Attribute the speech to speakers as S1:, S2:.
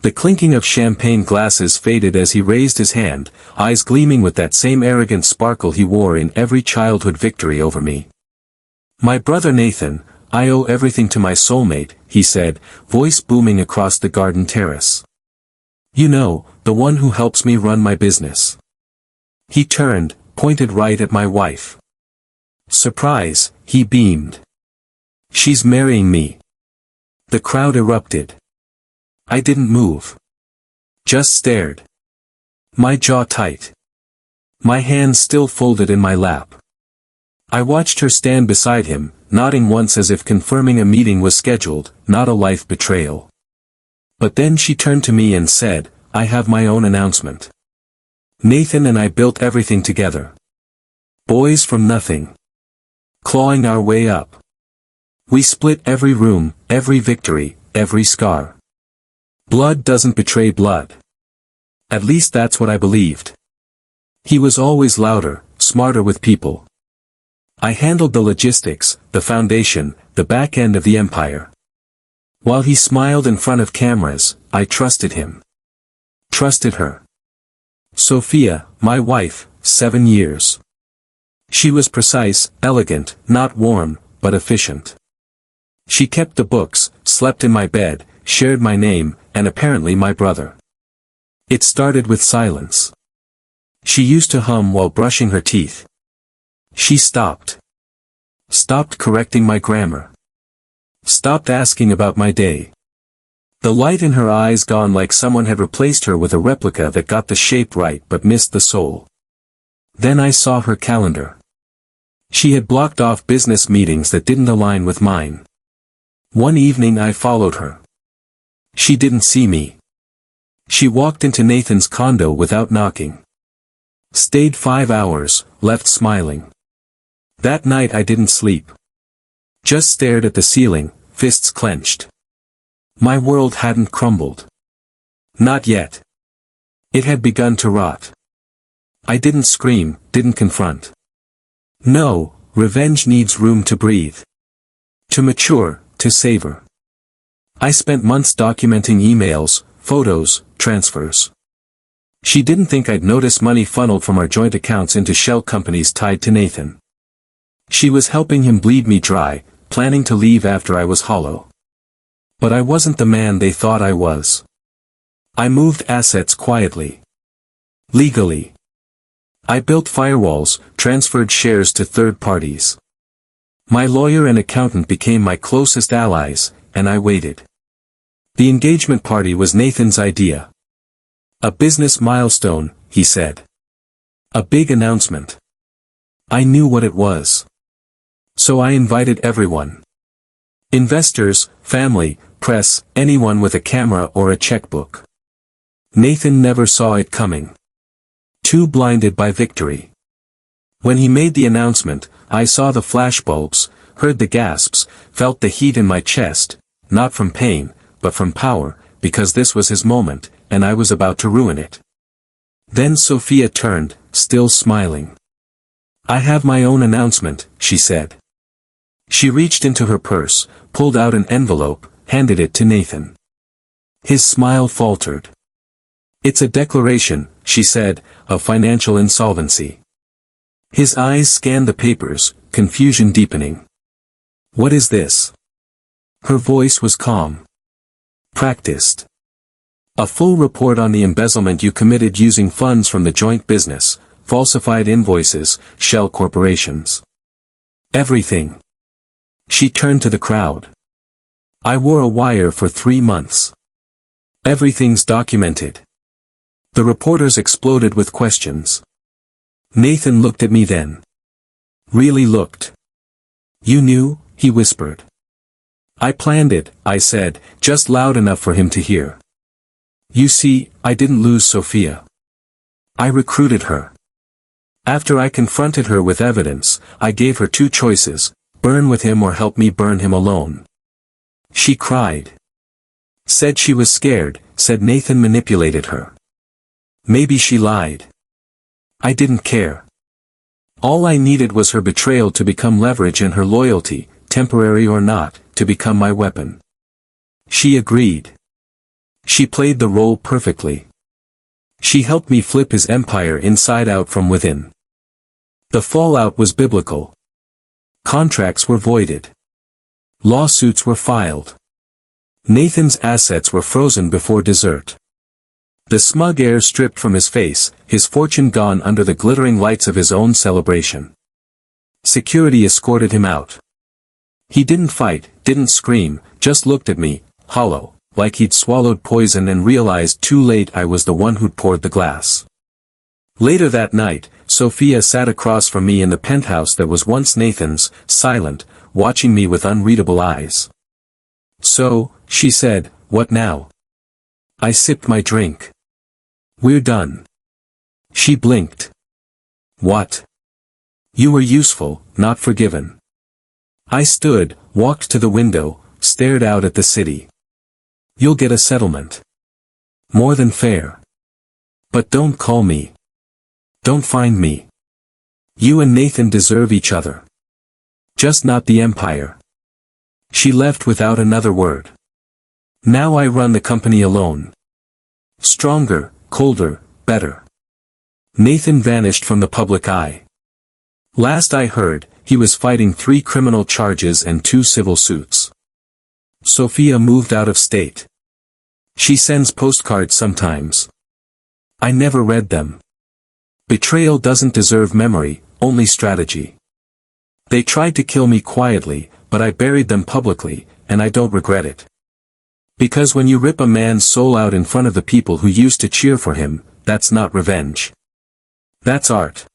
S1: The clinking of champagne glasses faded as he raised his hand, eyes gleaming with that same arrogant sparkle he wore in every childhood victory over me. "My brother Nathan, I owe everything to my soulmate," he said, voice booming across the garden terrace. "You know, the one who helps me run my business." He turned, pointed right at my wife. "Surprise," he beamed. "She's marrying me." The crowd erupted. I didn't move. Just stared. My jaw tight. My hands still folded in my lap. I watched her stand beside him, nodding once as if confirming a meeting was scheduled, not a life betrayal. But then she turned to me and said, "I have my own announcement. Nathan and I built everything together. Boys from nothing. Clawing our way up. We split every room, every victory, every scar. Blood doesn't betray blood. At least that's what I believed." He was always louder, smarter with people. I handled the logistics, the foundation, the back end of the empire. While he smiled in front of cameras, I trusted him. Trusted her. Sophia, my wife, 7 years. She was precise, elegant, not warm, but efficient. She kept the books, slept in my bed, shared my name, and apparently my brother. It started with silence. She used to hum while brushing her teeth. She stopped. Stopped correcting my grammar. Stopped asking about my day. The light in her eyes gone, like someone had replaced her with a replica that got the shape right but missed the soul. Then I saw her calendar. She had blocked off business meetings that didn't align with mine. One evening I followed her. She didn't see me. She walked into Nathan's condo without knocking. Stayed 5 hours, left smiling. That night I didn't sleep. Just stared at the ceiling, fists clenched. My world hadn't crumbled. Not yet. It had begun to rot. I didn't scream, didn't confront. No, revenge needs room to breathe. To mature, to savor. I spent months documenting emails, photos, transfers. She didn't think I'd notice money funneled from our joint accounts into shell companies tied to Nathan. She was helping him bleed me dry, planning to leave after I was hollow. But I wasn't the man they thought I was. I moved assets quietly. Legally. I built firewalls, transferred shares to third parties. My lawyer and accountant became my closest allies, and I waited. The engagement party was Nathan's idea. A business milestone, he said. A big announcement. I knew what it was. So I invited everyone. Investors, family, press, anyone with a camera or a checkbook. Nathan never saw it coming. Too blinded by victory. When he made the announcement, I saw the flashbulbs, heard the gasps, felt the heat in my chest, not from pain, but from power, because this was his moment, and I was about to ruin it. Then Sophia turned, still smiling. "I have my own announcement," she said. She reached into her purse, pulled out an envelope, handed it to Nathan. His smile faltered. "It's a declaration," she said, "of financial insolvency." His eyes scanned the papers, confusion deepening. "What is this?" Her voice was calm. "Practiced. A full report on the embezzlement you committed using funds from the joint business, falsified invoices, shell corporations. Everything." She turned to the crowd. "I wore a wire for 3 months. Everything's documented." The reporters exploded with questions. Nathan looked at me then. Really looked. "You knew?" he whispered. "I planned it," I said, just loud enough for him to hear. "You see, I didn't lose Sophia. I recruited her. After I confronted her with evidence, I gave her 2 choices, burn with him or help me burn him alone. She cried. Said she was scared, said Nathan manipulated her. Maybe she lied. I didn't care. All I needed was her betrayal to become leverage and her loyalty, temporary or not, to become my weapon. She agreed. She played the role perfectly. She helped me flip his empire inside out from within. The fallout was biblical. Contracts were voided. Lawsuits were filed. Nathan's assets were frozen before dessert. The smug air stripped from his face, his fortune gone under the glittering lights of his own celebration. Security escorted him out. He didn't fight, didn't scream, just looked at me, hollow, like he'd swallowed poison and realized too late I was the one who'd poured the glass. Later that night, Sophia sat across from me in the penthouse that was once Nathan's, silent, watching me with unreadable eyes. "So," she said, "what now?" I sipped my drink. "We're done." She blinked. "What?" "You were useful, not forgiven." I stood, walked to the window, stared out at the city. "You'll get a settlement. More than fair. But don't call me. Don't find me. You and Nathan deserve each other. Just not the empire." She left without another word. Now I run the company alone. Stronger, colder, better. Nathan vanished from the public eye. Last I heard, he was fighting 3 criminal charges and 2 civil suits. Sophia moved out of state. She sends postcards sometimes. I never read them. Betrayal doesn't deserve memory, only strategy. They tried to kill me quietly, but I buried them publicly, and I don't regret it. Because when you rip a man's soul out in front of the people who used to cheer for him, that's not revenge. That's art.